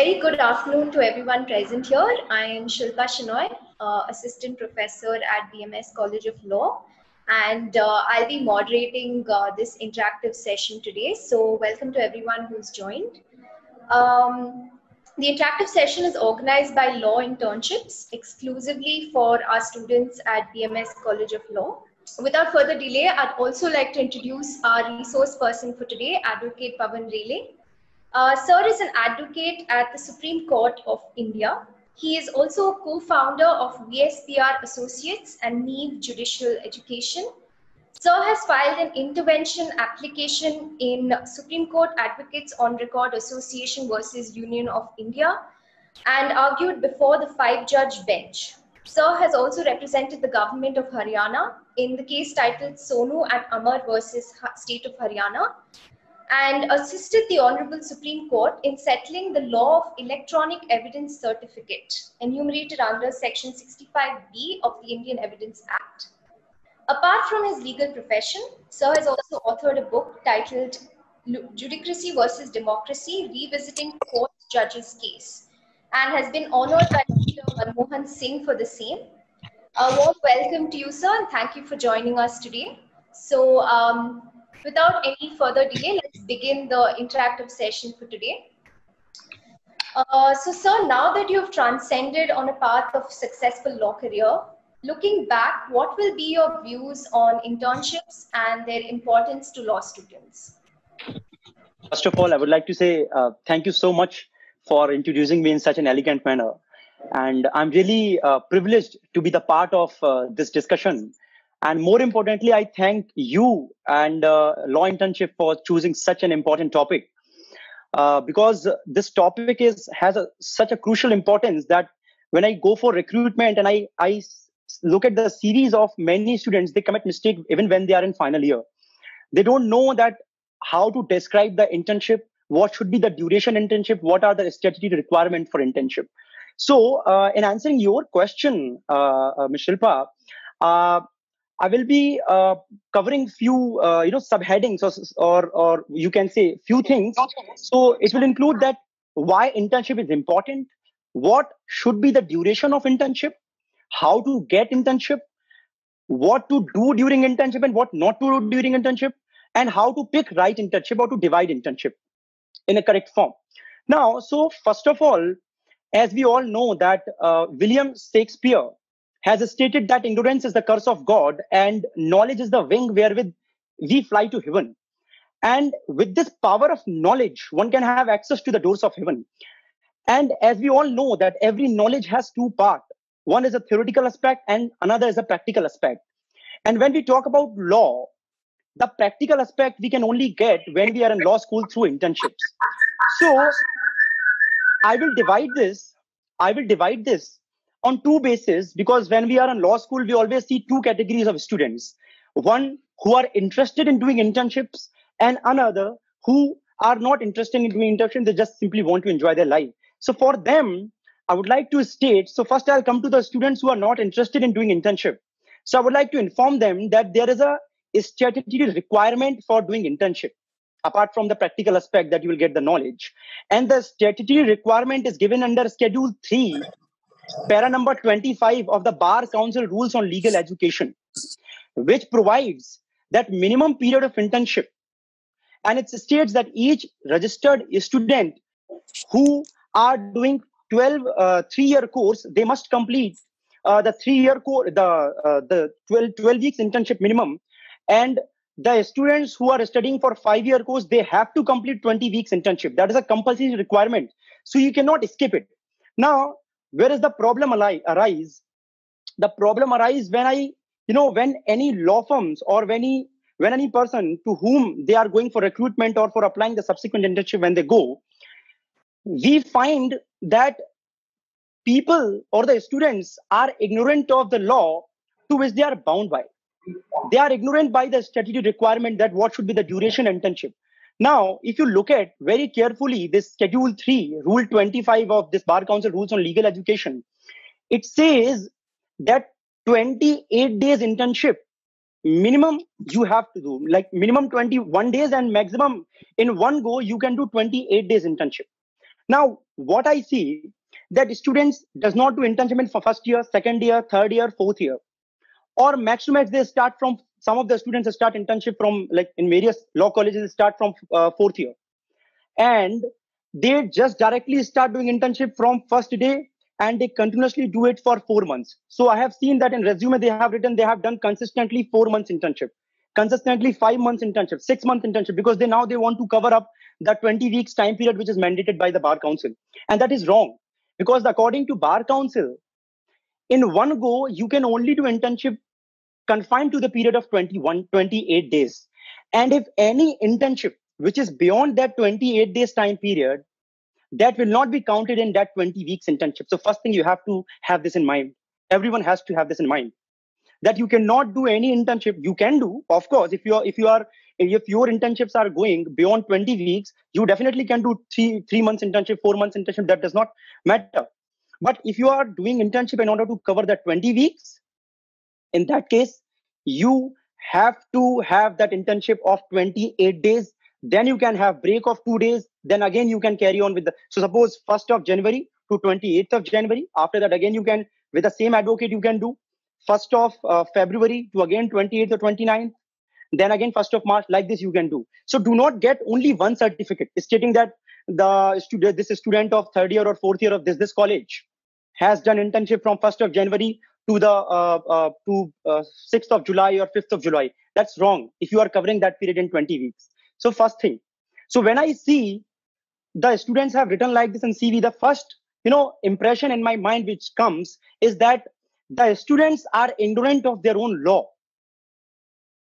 Very good afternoon to everyone present here. I am Shilpa Shenoy, Assistant Professor at BMS College of Law, and I'll be moderating this interactive session today. So welcome to everyone who's joined. The interactive session is organized by Law Internships exclusively for our students at BMS College of Law. Without further delay, I'd also like to introduce our resource person for today, Advocate Pawan Rele. Sir is an advocate at the Supreme Court of India. He is also a co-founder of VSPR Associates and Neve Judicial Education. Sir has filed an intervention application in Supreme Court Advocates on Record Association versus Union of India and argued before the 5-judge bench. Sir has also represented the government of Haryana in the case titled Sonu and Amar versus State of Haryana, and assisted the Honorable Supreme Court in settling the law of electronic evidence certificate enumerated under Section 65B of the Indian Evidence Act. Apart from his legal profession, Sir has also authored a book titled Judicracy versus Democracy, Revisiting Court Judge's Case, and has been honored by Dr. Manmohan Singh for the same. A warm welcome to you, sir, and thank you for joining us today. So, without any further delay, let's begin the interactive session for today. So, sir, now that you've transcended on a path of successful law career, looking back, what will be your views on internships and their importance to law students? First of all, I would like to say thank you so much for introducing me in such an elegant manner. And I'm really privileged to be the part of this discussion. And more importantly, I thank you and Law Internship for choosing such an important topic, because this topic has such a crucial importance that when I go for recruitment and I look at the series of many students, they commit mistake even when they are in final year. They don't know that how to describe the internship, what should be the duration internship, what are the statutory requirements for internship. So in answering your question, Ms. Shilpa, I will be covering few, subheadings or you can say few things. So it will include that why internship is important, what should be the duration of internship, how to get internship, what to do during internship and what not to do during internship, and how to pick right internship or to divide internship in a correct form. Now, so first of all, as we all know that William Shakespeare has stated that ignorance is the curse of God and knowledge is the wing wherewith we fly to heaven. And with this power of knowledge, one can have access to the doors of heaven. And as we all know that every knowledge has two parts. One is a theoretical aspect and another is a practical aspect. And when we talk about law, the practical aspect we can only get when we are in law school through internships. So I will divide this on two bases, because when we are in law school, we always see two categories of students. One who are interested in doing internships and another who are not interested in doing internships. They just simply want to enjoy their life. So for them, I would like to state, so first I'll come to the students who are not interested in doing internship. So I would like to inform them that there is a statutory requirement for doing internship, apart from the practical aspect that you will get the knowledge. And the statutory requirement is given under Schedule 3, para number 25 of the Bar Council Rules on Legal Education, which provides that minimum period of internship. And it states that each registered student who are doing 3-year course, they must complete the 3-year course, the 12 weeks internship minimum. And the students who are studying for 5-year course, they have to complete 20 weeks internship. That is a compulsory requirement. So you cannot escape it. Now, where does the problem arise? The problem arises when when any law firms or when any person to whom they are going for recruitment or for applying the subsequent internship, when they go, we find that people or the students are ignorant of the law to which they are bound by. They are ignorant by the statutory requirement that what should be the duration internship. Now, if you look at very carefully this Schedule 3, Rule 25 of this Bar Council Rules on Legal Education, it says that 28 days internship minimum you have to do, like minimum 21 days and maximum in one go you can do 28 days internship. Now, what I see, that students does not do internship in first year, second year, third year, fourth year, or max to max they start from, some of the students start internship from, like in various law colleges, start from fourth year, and they just directly start doing internship from first day, and they continuously do it for 4 months. So I have seen that in resume they have written they have done consistently 4 months internship, consistently 5 months internship, 6 month internship, because they want to cover up the 20 weeks time period which is mandated by the bar council. And that is wrong, because according to bar council, in one go you can only do internship confined to the period of 28 days. And if any internship which is beyond that 28 days time period, that will not be counted in that 20 weeks internship. So first thing, you have to have this in mind. Everyone has to have this in mind, that you cannot do any internship. You can do, of course, if your internships are going beyond 20 weeks, you definitely can do three months internship, 4 months internship. That does not matter. But if you are doing internship in order to cover that 20 weeks, in that case, you have to have that internship of 28 days. Then you can have break of 2 days. Then again, you can carry on with the, so suppose 1st of January to 28th of January. After that, again, you can, with the same advocate, you can do 1st of February to again 28th or 29th. Then again, 1st of March, like this you can do. So do not get only one certificate stating that this student of third year or fourth year of this college has done internship from 1st of January to the 6th of July or 5th of July. That's wrong if you are covering that period in 20 weeks. So first thing. So when I see the students have written like this in CV, the first impression in my mind which comes is that the students are ignorant of their own law,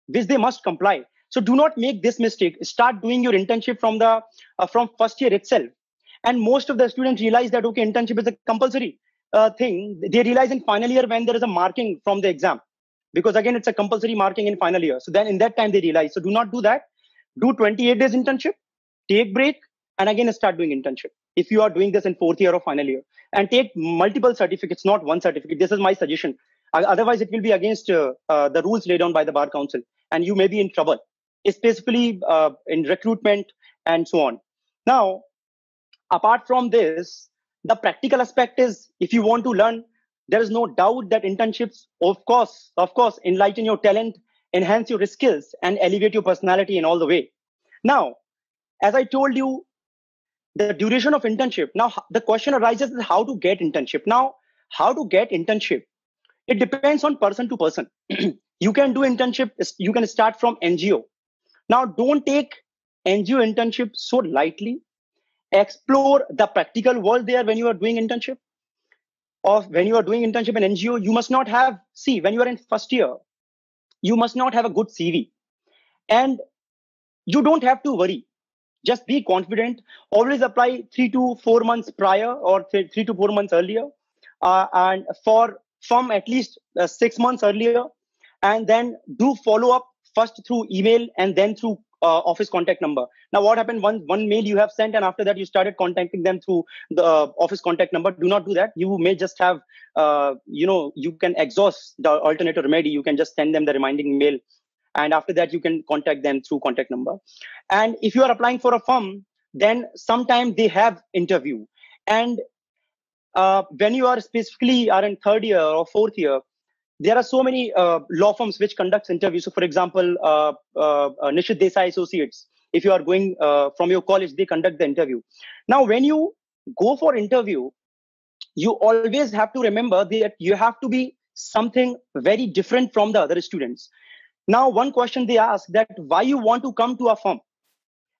which they must comply. So do not make this mistake. Start doing your internship from first year itself. And most of the students realize that, okay, internship is a compulsory thing. They realize in final year when there is a marking from the exam, because again, it's a compulsory marking in final year. So then in that time they realize. So do not do that. Do 28 days internship, take break, and again start doing internship. If you are doing this in fourth year or final year, and take multiple certificates, not one certificate. This is my suggestion. Otherwise, it will be against the rules laid down by the Bar Council, and you may be in trouble, especially in recruitment and so on. Now, apart from this, the practical aspect is, if you want to learn, there is no doubt that internships, of course, enlighten your talent, enhance your skills, and elevate your personality in all the way. Now, as I told you, the duration of internship. Now, the question arises is how to get internship. Now, how to get internship? It depends on person to person. You can do internship. You can start from NGO. Now, don't take NGO internship so lightly. Explore the practical world there when you are doing internship. Or when you are doing internship in NGO, you must not have, when you are in first year, you must not have a good CV. And you don't have to worry. Just be confident. Always apply 3 to 4 months prior or 3 to 4 months earlier. And from at least 6 months earlier. And then do follow up first through email and then through office contact number. Now, what happened? One mail you have sent, and after that you started contacting them through the office contact number. Do not do that. You may just have, you can exhaust the alternative remedy. You can just send them the reminding mail, and after that you can contact them through contact number. And if you are applying for a firm, then sometime they have interview. And when you are specifically are in third year or fourth year, there are so many law firms which conducts interviews. So, for example, Nishit Desai Associates, if you are going from your college, they conduct the interview. Now, when you go for interview, you always have to remember that you have to be something very different from the other students. Now, one question they ask that why you want to come to a firm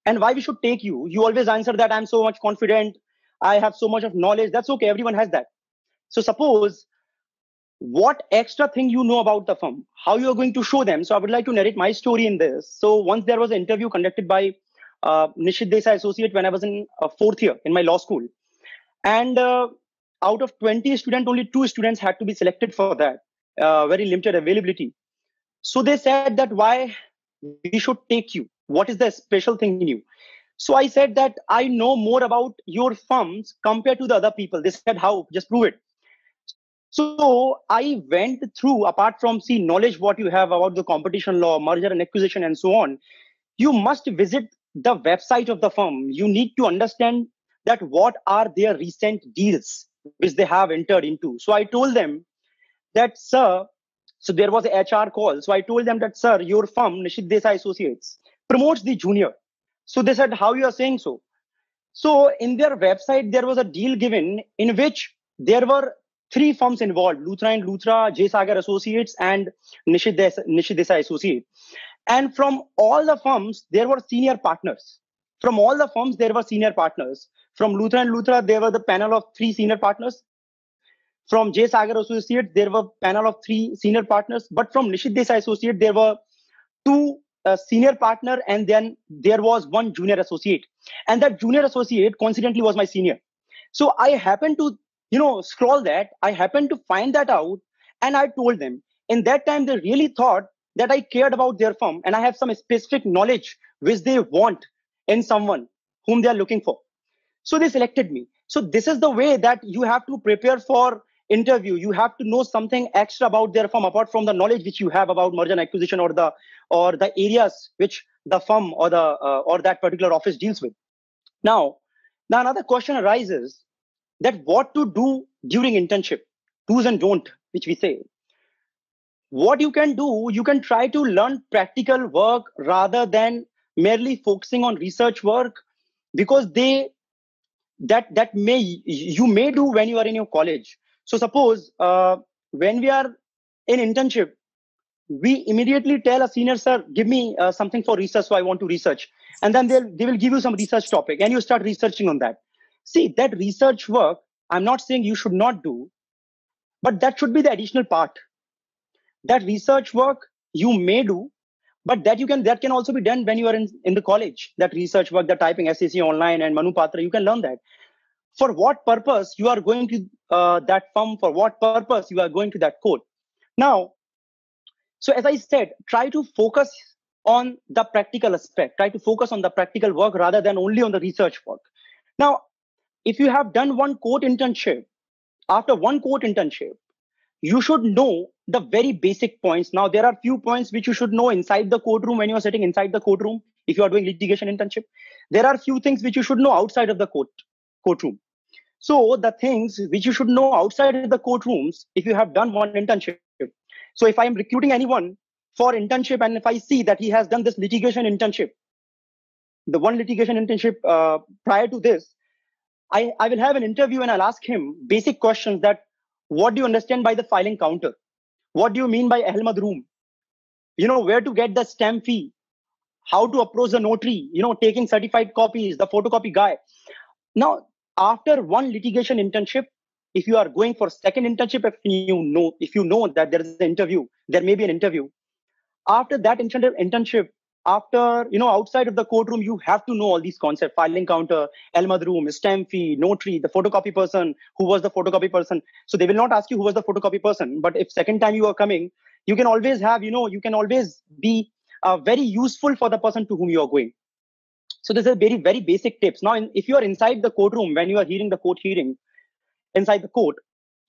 and why we should take you. You always answer that I'm so much confident. I have so much of knowledge. That's okay. Everyone has that. So suppose what extra thing you know about the firm, how you are going to show them. So I would like to narrate my story in this. So once there was an interview conducted by Nishit Desai Associate when I was in fourth year in my law school. And out of 20 students, only 2 students had to be selected for that. Very limited availability. So they said that why we should take you. What is the special thing in you? So I said that I know more about your firms compared to the other people. They said, how? Just prove it. So I went through, apart from knowledge what you have about the competition law, merger and acquisition and so on, you must visit the website of the firm. You need to understand that what are their recent deals which they have entered into. So I told them that, sir, so there was a HR call. So I told them that, sir, your firm, Nishit Desai Associates, promotes the junior. So they said, how you are saying so? So in their website, there was a deal given in which there were three firms involved: Luthra and Luthra, J Sagar Associates, and Nishit Desai Associates. And from all the firms, there were senior partners. From all the firms, there were senior partners. From Luthra and Luthra, there were the panel of three senior partners. From J Sagar Associates, there were panel of three senior partners. But from Nishit Desai Associate, there were two senior partner, and then there was one junior associate. And that junior associate coincidentally was my senior. So I happened to, scroll that. I happened to find that out, and I told them. In that time, they really thought that I cared about their firm, and I have some specific knowledge which they want in someone whom they are looking for. So they selected me. So this is the way that you have to prepare for interview. You have to know something extra about their firm apart from the knowledge which you have about merger and acquisition or the areas which the firm or that particular office deals with. Now another question arises that what to do during internship, do's and don't, which we say. What you can do, you can try to learn practical work rather than merely focusing on research work, because you may do when you are in your college. So suppose when we are in internship, we immediately tell a senior, sir, give me something for research, so I want to research. And then they will give you some research topic and you start researching on that. See, that research work, I'm not saying you should not do, but that should be the additional part. That research work you may do, but that can also be done when you are in the college. That research work, the typing SAC online and Manupatra, you can learn that. For what purpose you are going to that firm, for what purpose you are going to that court. Now, so as I said, try to focus on the practical aspect, try to focus on the practical work rather than only on the research work. Now, if you have done one court internship, after one court internship, you should know the very basic points. Now, there are few points which you should know inside the courtroom when you are sitting inside the courtroom. If you are doing litigation internship, there are few things which you should know outside of the courtroom. So the things which you should know outside of the courtrooms, if you have done one internship. So if I am recruiting anyone for internship and if I see that he has done this litigation internship, the one litigation internship prior to this, I will have an interview and I'll ask him basic questions that, what do you understand by the filing counter? What do you mean by Ahmad room? Where to get the stamp fee? How to approach the notary? Taking certified copies, the photocopy guy. Now, after one litigation internship, if you are going for second internship, if you know that there is an interview, there may be an interview. After that internship, after, outside of the courtroom, you have to know all these concepts: filing counter, Ahmad room, stamp fee, notary, the photocopy person, who was the photocopy person. So they will not ask you who was the photocopy person. But if second time you are coming, you can always have, you can always be very useful for the person to whom you are going. So these are very, very basic tips. Now, if you are inside the courtroom, when you are hearing the court hearing inside the court,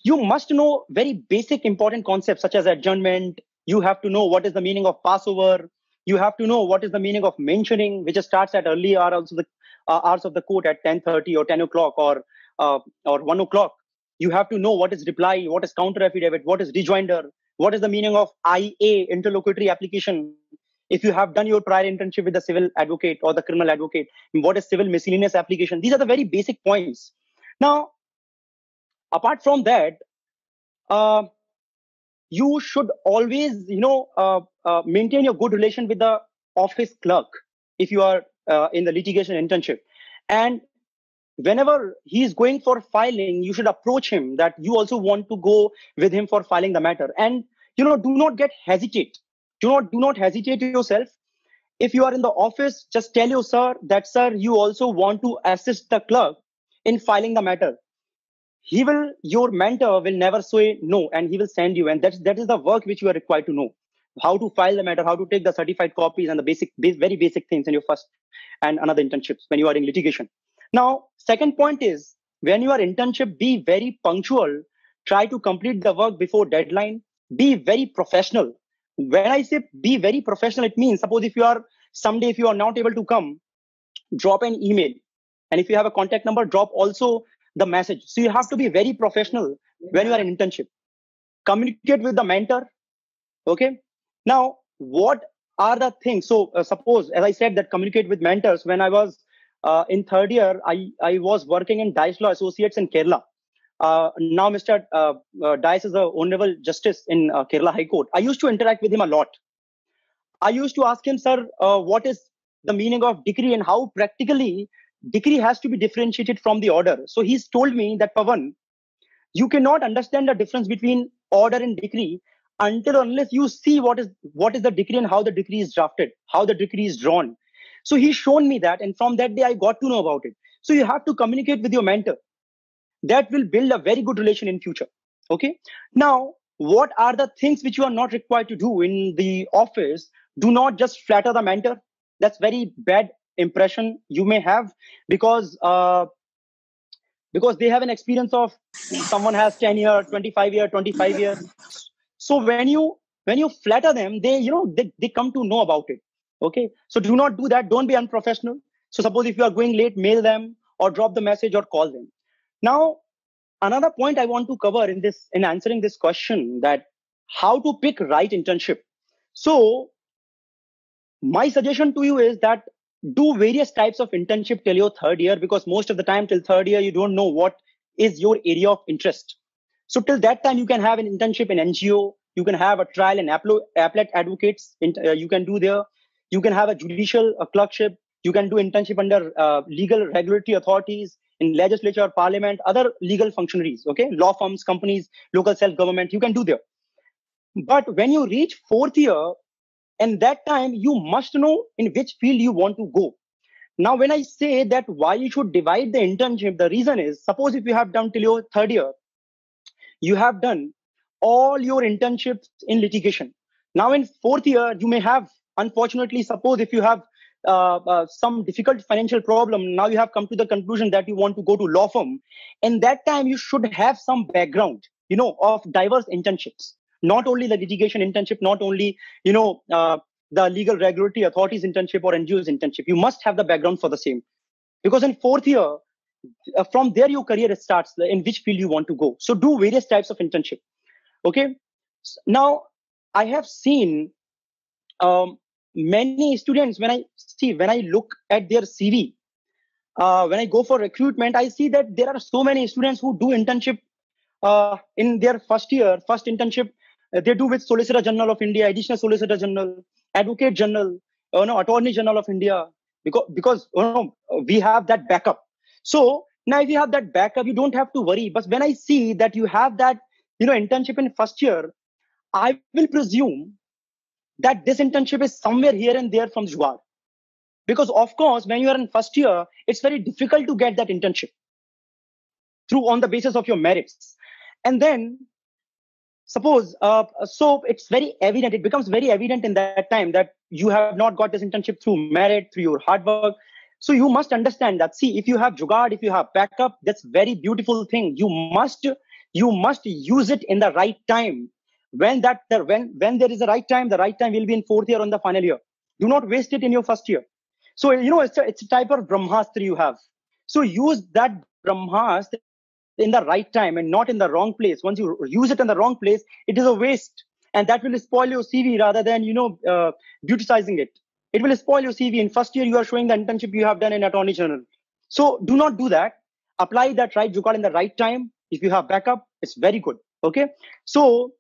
you must know very basic important concepts such as adjournment. You have to know what is the meaning of Passover. You have to know what is the meaning of mentioning, which starts at early hours of the court at 10:30 or 10 o'clock or 1 o'clock. You have to know what is reply, what is counter affidavit, what is rejoinder, what is the meaning of IA, interlocutory application. If you have done your prior internship with the civil advocate or the criminal advocate, what is civil miscellaneous application? These are the very basic points. Now, apart from that, you should always, maintain your good relation with the office clerk if you are in the litigation internship. And whenever he is going for filing, you should approach him that you also want to go with him for filing the matter. And, do not hesitate. Do not hesitate yourself. If you are in the office, just tell your sir that, sir, you also want to assist the clerk in filing the matter. Your mentor will never say no, and he will send you. And that is the work which you are required to know. How to file the matter, how to take the certified copies, and the very basic things in your first and another internships when you are in litigation. Now, second point is, when you are internship, be very punctual. Try to complete the work before deadline. Be very professional. When I say be very professional, it means, suppose if you are not able to come, drop an email. And if you have a contact number, drop also the message. So you have to be very professional when you are in internship. Communicate with the mentor. Okay. Now, what are the things? So suppose, as I said, that communicate with mentors. When I was in third year, I was working in Dice Law Associates in Kerala. Now, Mr. Dice is a honorable justice in Kerala High Court. I used to interact with him a lot. I used to ask him, sir, what is the meaning of decree and how practically decree has to be differentiated from the order. So he's told me that, Pawan, you cannot understand the difference between order and decree until unless you see what is the decree and how the decree is drafted, how the decree is drawn. So he's shown me that, and from that day I got to know about it. So you have to communicate with your mentor. That will build a very good relation in future. Okay. Now, what are the things which you are not required to do in the office? Do not just flatter the mentor. That's very bad impression you may have, because they have an experience of someone has 10 year, 25 year, 25 year. So when you flatter them, they come to know about it. Okay. So do not do that. Don't be unprofessional. So suppose if you are going late, mail them or drop the message or call them. Now, another point I want to cover in answering this question, that how to pick right internship. So my suggestion to you is that do various types of internship till your third year, because most of the time till third year, you don't know what is your area of interest. So till that time, you can have an internship in NGO, you can have a trial and appellate advocates, you can do there, you can have a judicial clerkship, you can do internship under legal regulatory authorities, in legislature, parliament, other legal functionaries, okay, law firms, companies, local self-government, you can do there. But when you reach fourth year, and that time you must know in which field you want to go. Now, when I say that why you should divide the internship, the reason is, suppose if you have done till your third year, you have done all your internships in litigation. Now in fourth year, you may have, unfortunately, suppose if you have some difficult financial problem, now you have come to the conclusion that you want to go to law firm. And that time you should have some background, of diverse internships. Not only the litigation internship, not only, the legal regulatory authorities internship or NGOs internship. You must have the background for the same. Because in fourth year, from there your career starts, in which field you want to go. So do various types of internship. Okay. Now, I have seen many students, when I look at their CV, when I go for recruitment, I see that there are so many students who do internship in their first year, first internship. They do with Solicitor General of India, Additional Solicitor General, Advocate General, Attorney General of India, because we have that backup. So now if you have that backup, you don't have to worry. But when I see that you have that, internship in first year, I will presume that this internship is somewhere here and there from Jugaad. Because of course, when you are in first year, it's very difficult to get that internship through on the basis of your merits. And then suppose, so it's very evident, it becomes very evident in that time that you have not got this internship through merit, through your hard work. So you must understand that, see, if you have Jugaad, if you have backup, that's very beautiful thing. You must use it in the right time. When there is a right time, the right time will be in fourth year or in the final year. Do not waste it in your first year. So, it's a type of Brahmastra you have. So use that Brahmastra in the right time and not in the wrong place. Once you use it in the wrong place, it is a waste. And that will spoil your CV rather than, beautifying it. It will spoil your CV. In first year, you are showing the internship you have done in Attorney General. So do not do that. Apply that right Jugaad in the right time. If you have backup, it's very good. Okay. So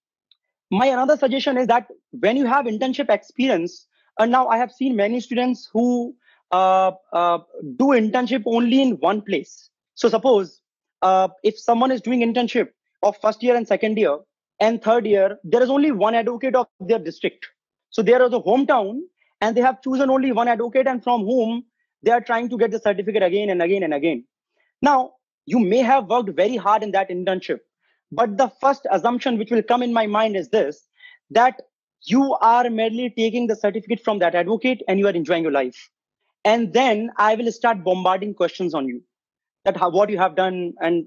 my another suggestion is that when you have internship experience, and now I have seen many students who do internship only in one place. So suppose if someone is doing internship of first year and second year and third year, there is only one advocate of their district. So they are the hometown and they have chosen only one advocate, and from whom they are trying to get the certificate again and again and again. Now, you may have worked very hard in that internship, but the first assumption which will come in my mind is this, that you are merely taking the certificate from that advocate and you are enjoying your life. And then I will start bombarding questions on you, that what you have done and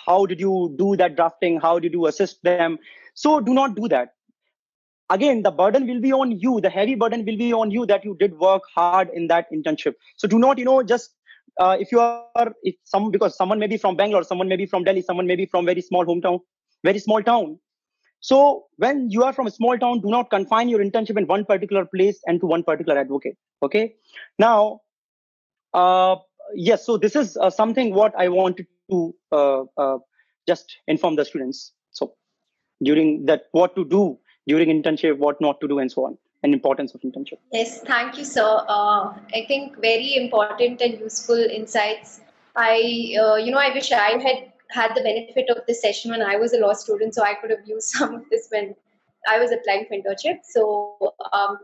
how did you do that drafting? How did you assist them? So do not do that. Again, the burden will be on you. The heavy burden will be on you that you did work hard in that internship. So do not, just because someone may be from Bangalore, someone may be from Delhi, someone may be from very small hometown, very small town. So when you are from a small town, do not confine your internship in one particular place and to one particular advocate. Okay. Now, yes. So this is something what I wanted to just inform the students. So during that, what to do during internship, what not to do, and so on, and importance of internship. Yes, thank you, sir. I think very important and useful insights. I wish I had the benefit of this session when I was a law student, so I could have used some of this when I was applying for internship. So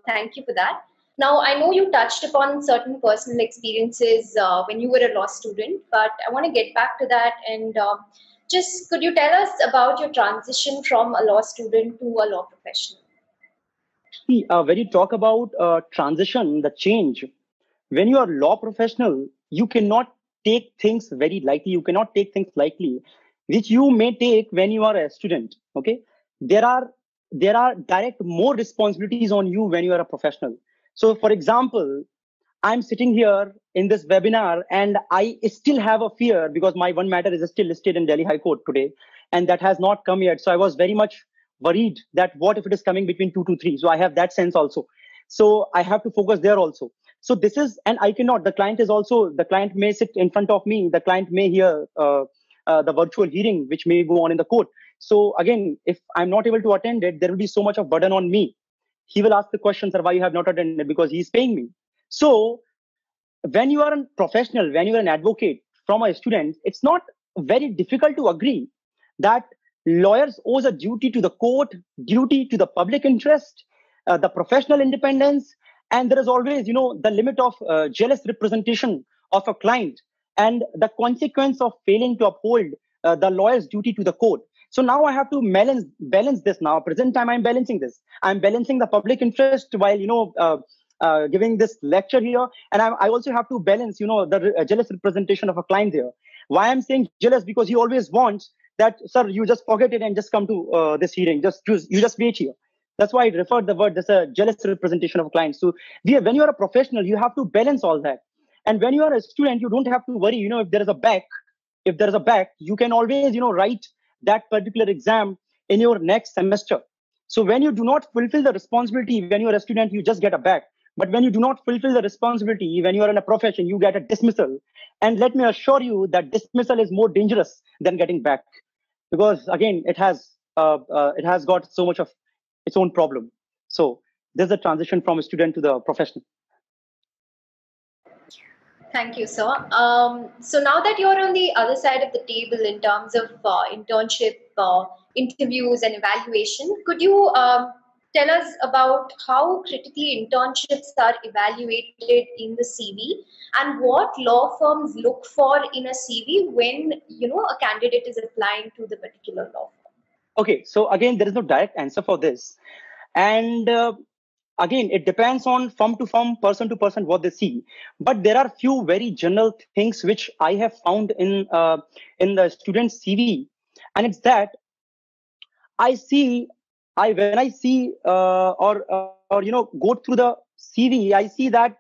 thank you for that. Now, I know you touched upon certain personal experiences when you were a law student, but I want to get back to that and just could you tell us about your transition from a law student to a law professional? See, when you talk about transition, the change, when you are a law professional, you cannot take things very lightly. You cannot take things lightly, which you may take when you are a student. Okay, there are direct more responsibilities on you when you are a professional. So, for example, I'm sitting here in this webinar and I still have a fear because my one matter is still listed in Delhi High Court today and that has not come yet. So I was very much worried that what if it is coming between 2 to 3? So I have that sense also. So I have to focus there also. So this is, and I cannot, the client may sit in front of me, the client may hear the virtual hearing, which may go on in the court. So again, if I'm not able to attend it, there will be so much of burden on me. He will ask the question, sir, why you have not attended? Because he's paying me. So when you are a professional, when you are an advocate from a student, it's not very difficult to agree that lawyers owes a duty to the court, duty to the public interest, the professional independence, and there is always, the limit of jealous representation of a client and the consequence of failing to uphold the lawyer's duty to the court. So now I have to balance this now. Present time, I'm balancing this. I'm balancing the public interest while, giving this lecture here. And I also have to balance, the jealous representation of a client there. Why I'm saying jealous? Because he always wants that, sir, you just forget it and just come to this hearing. You just wait here. That's why I referred the word, there's a jealous representation of clients. So when you are a professional, you have to balance all that. And when you are a student, you don't have to worry, if there is a back, you can always, write that particular exam in your next semester. So when you do not fulfill the responsibility, when you are a student, you just get a back. But when you do not fulfill the responsibility, when you are in a profession, you get a dismissal. And let me assure you that dismissal is more dangerous than getting back, because again, it has got so much of its own problem. So there's a transition from a student to the professional. Thank you, sir. So now that you're on the other side of the table in terms of internship interviews and evaluation, could you tell us about how critically internships are evaluated in the CV and what law firms look for in a CV when a candidate is applying to the particular law firm? Okay, so again, there is no direct answer for this, and again, it depends on firm to firm, person to person, what they see. But there are few very general things which I have found in the student's CV, and it's that when I see or go through the CV, I see that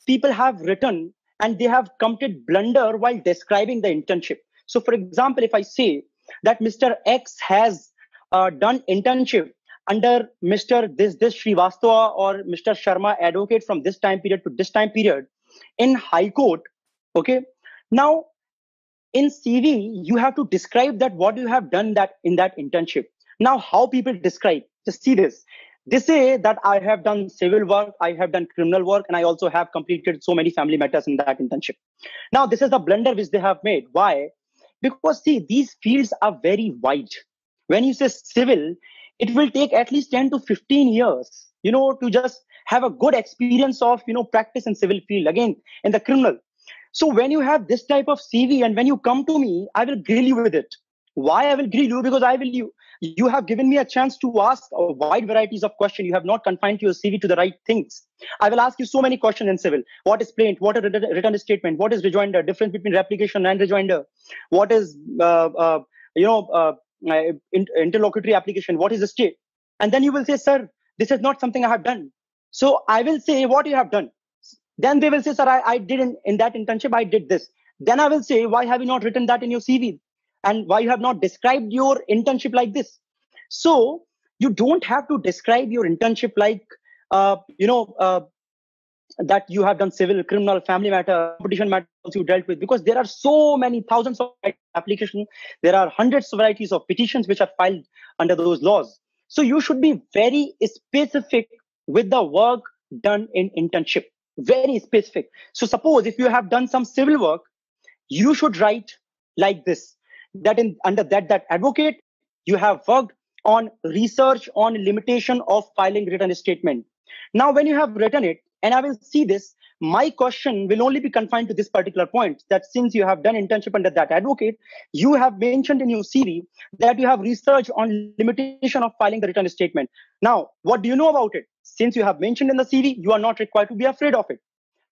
people have written and they have committed blunder while describing the internship. So, for example, if I say that Mr. X has done internship under Mr. this Srivastava or Mr. Sharma, advocate from this time period to this time period in High Court. Okay. Now, in CV, you have to describe that what you have done that in that internship. Now, how people describe, just see this. They say that I have done civil work, I have done criminal work, and I also have completed so many family matters in that internship. Now, this is the blunder which they have made. Why? Because see, these fields are very wide. When you say civil, it will take at least 10 to 15 years, to just have a good experience of, practice in civil field, again, in the criminal. So when you have this type of CV and when you come to me, I will grill you with it. Why I will grill you? Because you have given me a chance to ask a wide varieties of questions. You have not confined your CV to the right things. I will ask you so many questions in civil. What is plaint? What is written statement? What is rejoinder? Difference between replication and rejoinder? What is, interlocutory application? What is the state? And then you will say, sir, this is not something I have done. So I will say what you have done. Then they will say, sir, I did in that internship, I did this. Then I will say, why have you not written that in your CV? And why you have not described your internship like this? So you don't have to describe your internship like, that you have done civil, criminal, family matter, competition matters you dealt with, because there are so many thousands of applications. There are hundreds of varieties of petitions which are filed under those laws. So you should be very specific with the work done in internship, very specific. So suppose if you have done some civil work, you should write like this, that in under that advocate, you have worked on research on limitation of filing written statement. Now when you have written it, and I will see this, my question will only be confined to this particular point, that since you have done internship under that advocate, you have mentioned in your CV that you have research on limitation of filing the written statement. Now what do you know about it? Since you have mentioned in the CV, you are not required to be afraid of it.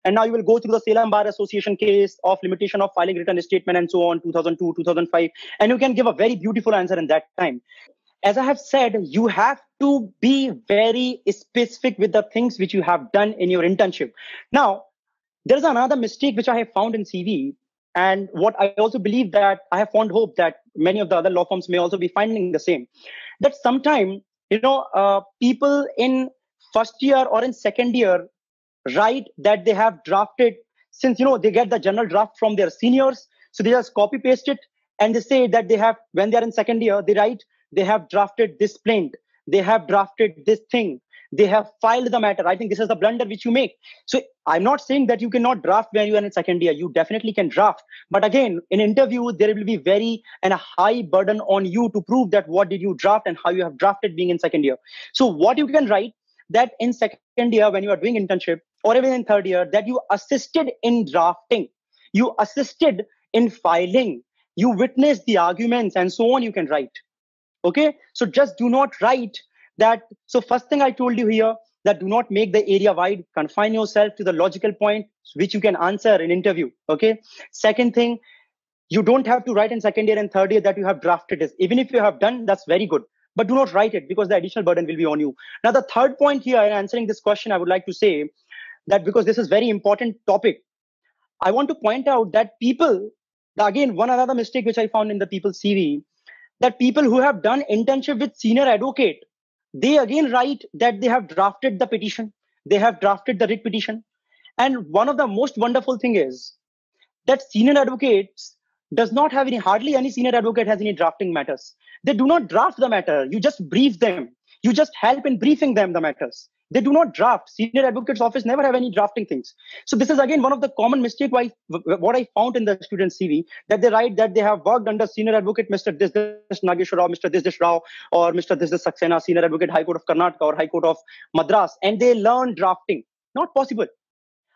And now you will go through the Salem Bar Association case of limitation of filing written statement and so on, 2002, 2005, and you can give a very beautiful answer in that time. As I have said, you have to be very specific with the things which you have done in your internship. Now, there's another mistake which I have found in CV, and what I also believe that I have found hope that many of the other law firms may also be finding the same, that sometimes, people in first year or in second year write that they have drafted, since they get the general draft from their seniors, so they just copy paste it, and they say that they have, when they are in second year, they write they have drafted this plaint, they have drafted this thing, they have filed the matter. I think this is the blunder which you make. So I'm not saying that you cannot draft when you are in second year. You definitely can draft, but again, in interview there will be very and a high burden on you to prove that what did you draft and how you have drafted being in second year. So what you can write, that in second year when you are doing internship, or even in third year, that you assisted in drafting, you assisted in filing, you witnessed the arguments and so on, you can write. Okay, so just do not write that. So first thing I told you here, that do not make the area wide, confine yourself to the logical point which you can answer in interview. Okay, second thing, you don't have to write in second year and third year that you have drafted this. Even if you have done, that's very good, but do not write it, because the additional burden will be on you. Now the third point here in answering this question, I would like to say that, because this is very important topic, I want to point out that people, again, one another mistake which I found in the people's CV, that people who have done internship with senior advocate, they again write that they have drafted the petition, they have drafted the writ petition. And one of the most wonderful thing is that senior advocates does not have hardly any senior advocate has any drafting matters. They do not draft the matter. You just brief them. You just help in briefing them the matters. They do not draft. Senior advocate's office never have any drafting things. So this is again one of the common mistake what I found in the student CV, that they write that they have worked under senior advocate Mr. This Nageshwar Rao, Mr. This Rao, or Mr. This Saxena, senior advocate High Court of Karnataka or High Court of Madras, and they learn drafting. Not possible.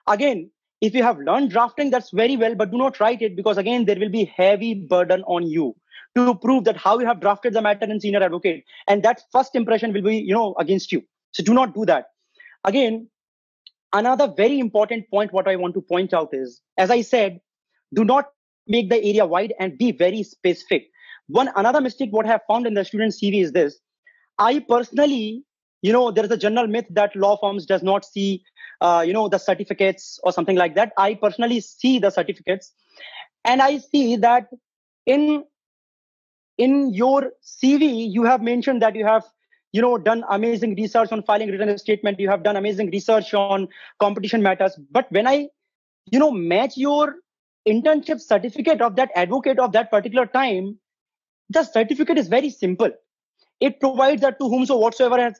Again, if you have learned drafting, that's very well, but do not write it, because again, there will be heavy burden on you to prove that how you have drafted the matter in senior advocate. And that first impression will be, against you. So do not do that. Again, another very important point, what I want to point out is, as I said, do not make the area wide and be very specific. Another mistake what I have found in the student CV is this. I personally, there is a general myth that law firms does not see, the certificates or something like that. I personally see the certificates, and I see that in your CV, you have mentioned that you have, done amazing research on filing written statement. You have done amazing research on competition matters. But when I, match your internship certificate of that advocate of that particular time, the certificate is very simple. It provides that to whomsoever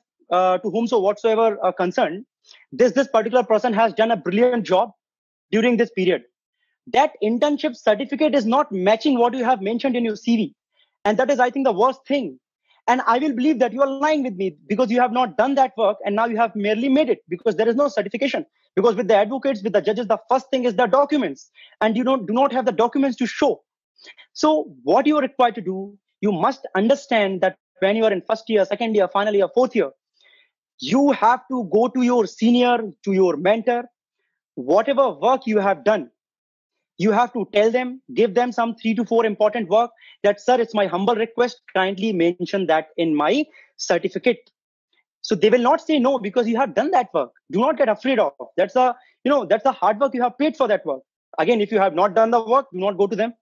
concerned, this particular person has done a brilliant job during this period. That internship certificate is not matching what you have mentioned in your CV. And that is, I think, the worst thing. And I will believe that you are lying with me, because you have not done that work, and now you have merely made it, because there is no certification. Because with the advocates, with the judges, the first thing is the documents, and you do not have the documents to show. So what you are required to do, you must understand that when you are in first year, second year, final year, fourth year, you have to go to your senior, to your mentor, whatever work you have done, you have to tell them, give them some 3 to 4 important work, that, sir, it's my humble request, kindly mention that in my certificate. So they will not say no, because you have done that work. Do not get afraid of. That's a That's the hard work. You have paid for that work. Again, if you have not done the work, do not go to them.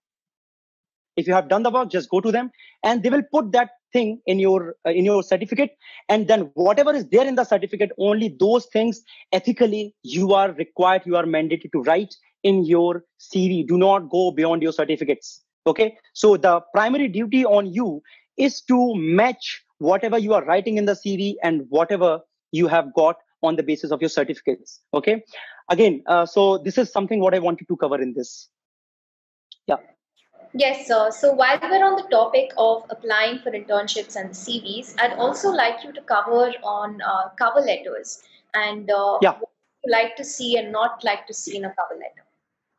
If you have done the work, just go to them, and they will put that thing in your certificate. And then whatever is there in the certificate, only those things ethically you are required, you are mandated to write in your CV. Do not go beyond your certificates. Okay. So the primary duty on you is to match whatever you are writing in the CV and whatever you have got on the basis of your certificates. Okay. Again, so this is something what I wanted to cover in this. Yeah. Yes, sir. So while we're on the topic of applying for internships and CVs, I'd also like you to cover on cover letters and Yeah. what you like to see and not like to see in a cover letter.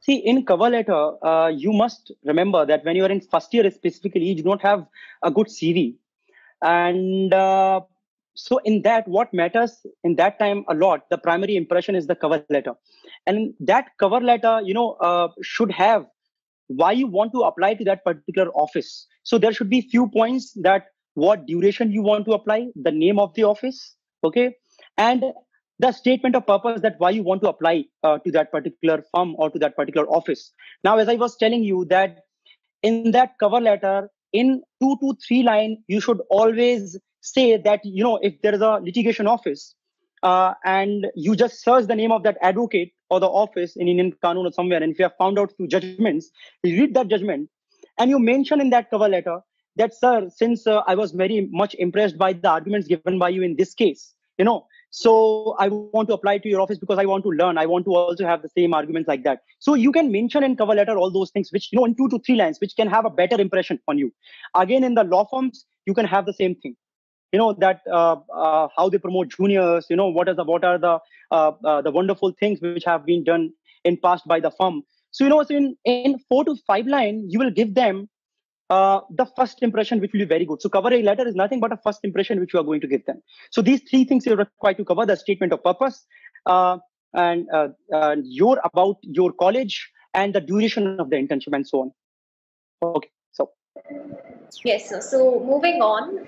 See, in cover letter, you must remember that when you are in first year specifically, you do not have a good CV. And so in that, what matters in that time a lot, the primary impression is the cover letter. And that cover letter, should have why you want to apply to that particular office. So there should be few points that what duration you want to apply, the name of the office, okay, and the statement of purpose that why you want to apply to that particular firm or to that particular office. Now, as I was telling you that in that cover letter, in 2 to 3 lines, you should always say that, if there is a litigation office, and you just search the name of that advocate or the office in Indian Qanun or somewhere, and if you have found out through judgments, you read that judgment, and you mention in that cover letter that, sir, since I was very much impressed by the arguments given by you in this case, so I want to apply to your office because I want to learn. I want to also have the same arguments like that. So you can mention in cover letter all those things, which, in 2 to 3 lines, which can have a better impression on you. Again, in the law firms, you can have the same thing. That how they promote juniors, what are the wonderful things which have been done in past by the firm. So, so in 4 to 5 lines, you will give them the first impression, which will be very good. So cover a letter is nothing but a first impression which you are going to give them. So these 3 things you're required to cover: the statement of purpose, and about your college, and the duration of the internship, and so on. Okay. So Yes, sir. So moving on,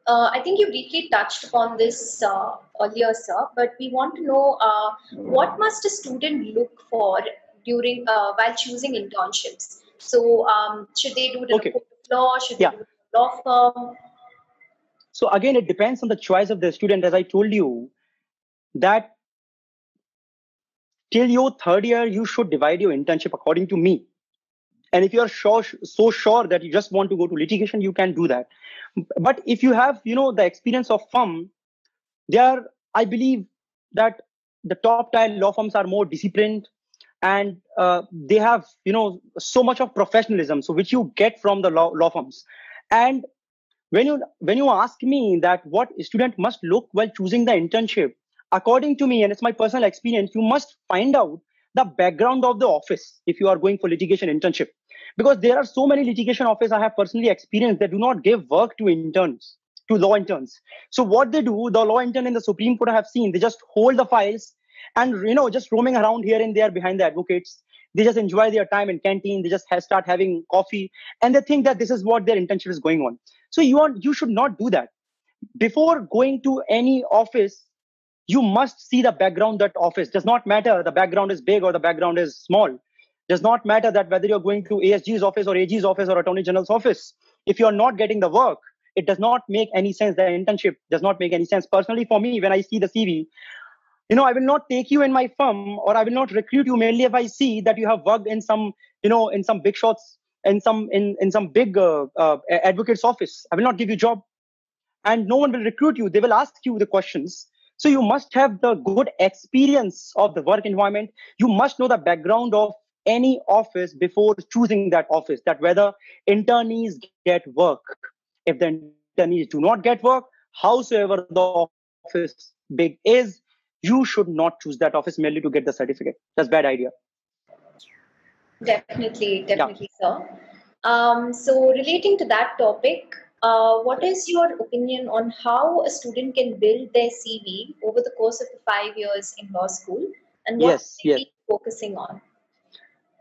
I think you briefly touched upon this earlier, sir, but we want to know what must a student look for during while choosing internships? So should they do it in a court of law? Should they do it in a law firm? So again, it depends on the choice of the student. As I told you, that till your third year, you should divide your internship according to me. And if you are so sure that you just want to go to litigation, you can do that. But if you have, the experience of firm, I believe that the top tier law firms are more disciplined, and they have, so much of professionalism, so which you get from the law firms. And when you ask me that what student must look while choosing the internship, according to me, and it's my personal experience, you must find out the background of the office if you are going for litigation internship, because there are so many litigation offices I have personally experienced that do not give work to law interns. So what they do, the law intern in the Supreme Court I have seen, they just hold the files and just roaming around here and there behind the advocates. They just enjoy their time in canteen. They just start having coffee, and they think that this is what their internship is going on. So you should not do that. Before going to any office, you must see the background that office. Does not matter the background is big or the background is small. Does not matter that whether you're going to ASG's office or AG's office or Attorney General's office. If you're not getting the work, it does not make any sense. The internship does not make any sense. Personally, for me, when I see the CV, I will not take you in my firm, or I will not recruit you mainly if I see that you have worked in some, in some big shots, in some big advocate's office. I will not give you a job, and no one will recruit you. They will ask you the questions. So you must have the good experience of the work environment. You must know the background of any office before choosing that office, that whether internees get work. If the internees do not get work, howsoever the office big is, you should not choose that office merely to get the certificate. That's a bad idea. Definitely, sir. So relating to that topic, what is your opinion on how a student can build their CV over the course of the 5 years in law school, and what should they be focusing on?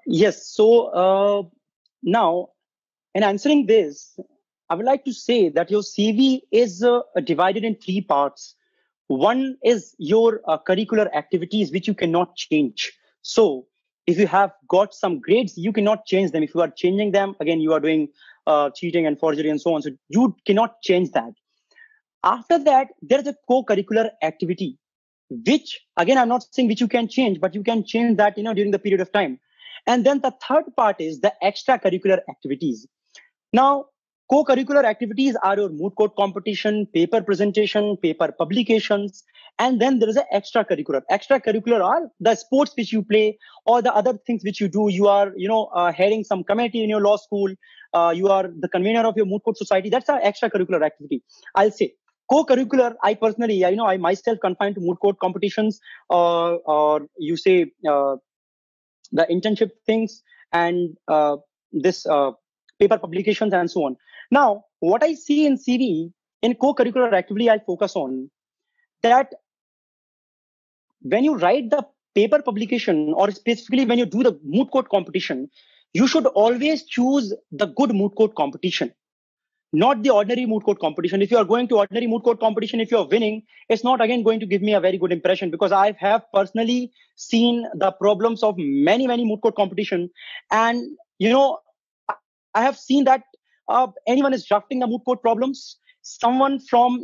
Yes. So now, in answering this, I would like to say that your CV is divided in 3 parts. One is your curricular activities, which you cannot change. So if you have got some grades, you cannot change them. If you are changing them, again, you are doing cheating and forgery and so on. So you cannot change that. After that, there's a co-curricular activity, which again, I'm not saying which you can change, but you can change that, during the period of time. And then the third part is the extracurricular activities. Now, co-curricular activities are your moot court competition, paper presentation, paper publications, and then there is an extracurricular. Extracurricular are the sports which you play or the other things which you do. You are, heading some committee in your law school. You are the convener of your moot court society. That's an extracurricular activity. I'll say co-curricular. I personally, I myself confined to moot court competitions, or you say the internship things and this. Paper publications and so on. Now, what I see in CV, in co-curricular activity, I focus on that when you write the paper publication, or specifically when you do the moot court competition, you should always choose the good moot court competition, not the ordinary moot court competition. If you are going to ordinary moot court competition, if you are winning, it's not again going to give me a very good impression, because I have personally seen the problems of many moot court competition. And, I have seen that anyone is drafting the moot court problems. Someone from,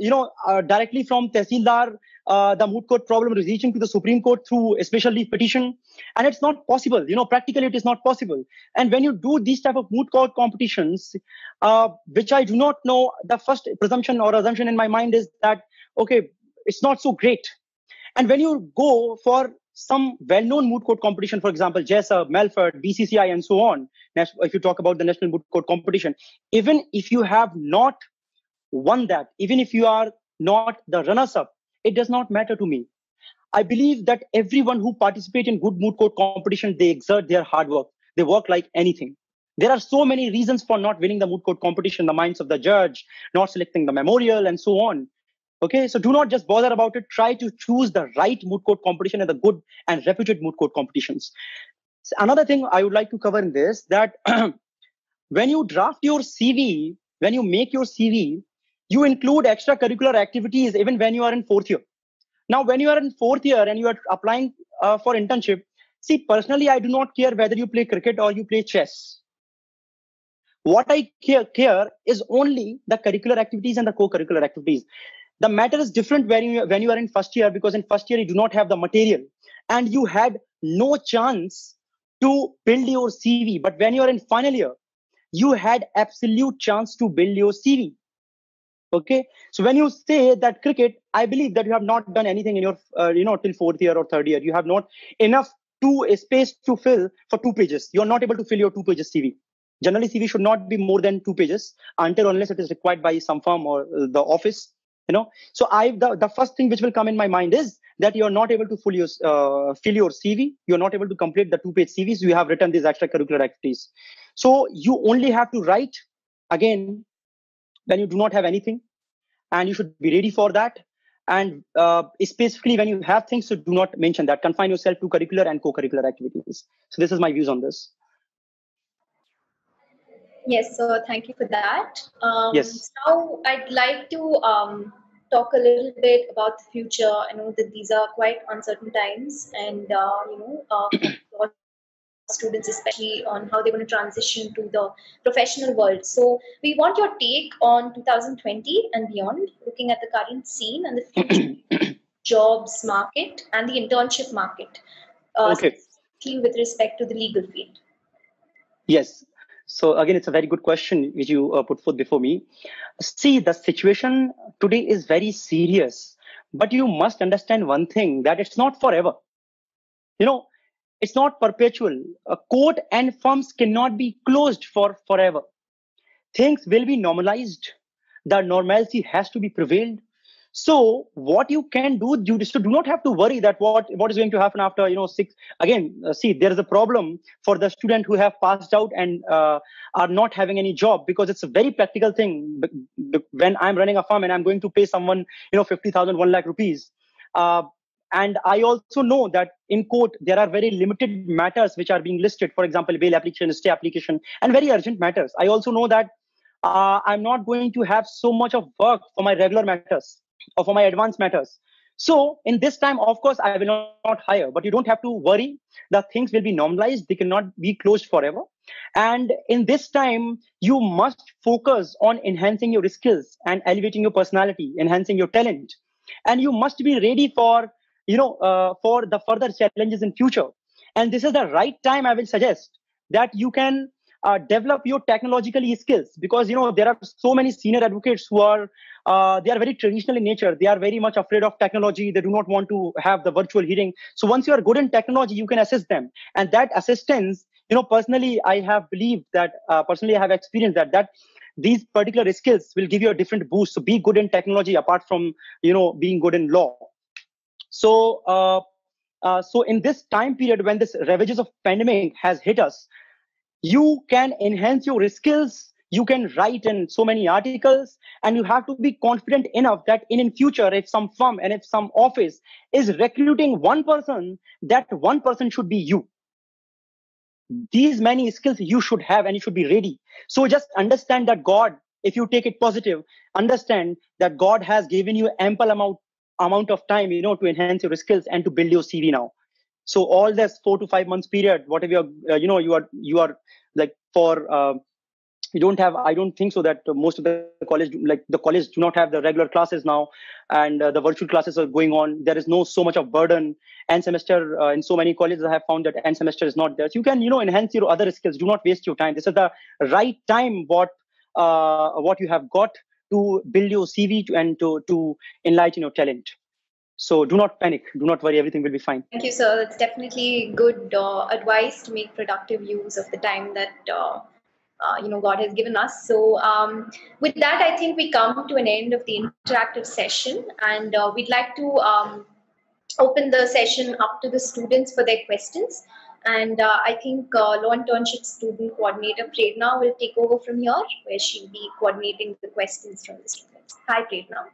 directly from Tehsildar, the moot court problem is reaching to the Supreme Court through a special leave petition. And it's not possible. Practically it is not possible. And when you do these type of moot court competitions, which I do not know, the first presumption or assumption in my mind is that, okay, it's not so great. And when you go for some well-known moot court competition, for example, JESA, Melford, BCCI, and so on, if you talk about the national moot court competition, even if you have not won that, even if you are not the runners-up, it does not matter to me. I believe that everyone who participates in good moot court competition, they exert their hard work. They work like anything. There are so many reasons for not winning the moot court competition, the minds of the judge, not selecting the memorial, and so on. Okay, so do not just bother about it. Try to choose the right moot court competition and the good and reputed moot court competitions. So another thing I would like to cover in this, that when you draft your CV, when you make your CV, you include extracurricular activities even when you are in fourth year. Now, when you are in fourth year and you are applying for internship, see, personally, I do not care whether you play cricket or you play chess. What I care is only the curricular activities and the co-curricular activities. The matter is different when you are in first year, because in first year you do not have the material and you had no chance to build your CV. But when you are in final year, you had absolute chance to build your CV. Okay, so when you say that cricket, I believe that you have not done anything in your till fourth year or third year. You have not enough space to fill for 2 pages. You are not able to fill your 2 pages CV. Generally, CV should not be more than 2 pages unless it is required by some firm or the office. So the first thing which will come in my mind is that you are not able to fill your CV. You are not able to complete the 2-page CVs. You have written these extracurricular activities. So you only have to write again when you do not have anything, and you should be ready for that. And specifically when you have things, so do not mention that. Confine yourself to curricular and co-curricular activities. So this is my views on this. Yes, so thank you for that. Yes. Now I'd like to talk a little bit about the future. I know that these are quite uncertain times, and students, especially on how they're going to transition to the professional world. So we want your take on 2020 and beyond, looking at the current scene and the future jobs market and the internship market, specifically with respect to the legal field. Yes. So again, it's a very good question which you put forth before me. See, the situation today is very serious, but you must understand one thing, that it's not forever. It's not perpetual. A court and firms cannot be closed for forever. Things will be normalized. The normalcy has to be prevailed. So what you can do, you do not have to worry that what is going to happen after 6. Again, see, there is a problem for the student who have passed out and are not having any job, because it's a very practical thing. When I'm running a firm and I'm going to pay someone 50,000, 1 lakh rupees. And I also know that in court, there are very limited matters which are being listed. For example, bail application, stay application, and very urgent matters. I also know that I'm not going to have so much of work for my regular matters or for my advanced matters. So in this time, of course, I will not hire, but you don't have to worry. The things will be normalized. They cannot be closed forever. And in this time, you must focus on enhancing your skills and elevating your personality, enhancing your talent. And you must be ready for, for the further challenges in future. And this is the right time, I will suggest, that you can develop your technological skills, because there are so many senior advocates who are they are very traditional in nature. They are very much afraid of technology. They do not want to have the virtual hearing. So once you are good in technology, you can assist them. And that assistance, personally, I have believed that, personally, I have experienced that these particular skills will give you a different boost. So be good in technology apart from, being good in law. So, so in this time period when this ravages of pandemic has hit us, you can enhance your skills, you can write in so many articles, and you have to be confident enough that in future, if some firm and if some office is recruiting one person, that one person should be you. These many skills you should have, and you should be ready. So just understand that God, if you take it positive, understand that God has given you ample amount of time, to enhance your skills and to build your CV now. So all this 4 to 5 months period, whatever you are like for, you don't have, I don't think so that most of the college, like the college do not have the regular classes now, and the virtual classes are going on. There is no so much of burden. End semester, in so many colleges I have found that end semester is not there, so you can enhance your other skills. Do not waste your time. This is the right time, what you have got to build your CV and to enlighten your talent. So do not panic, do not worry, everything will be fine. Thank you, sir. That's definitely good advice to make productive use of the time that God has given us. So with that, I think we come to an end of the interactive session, and we'd like to open the session up to the students for their questions. And I think Law Internship Student Coordinator Prerna will take over from here, where she'll be coordinating the questions from the students. Hi, Prerna.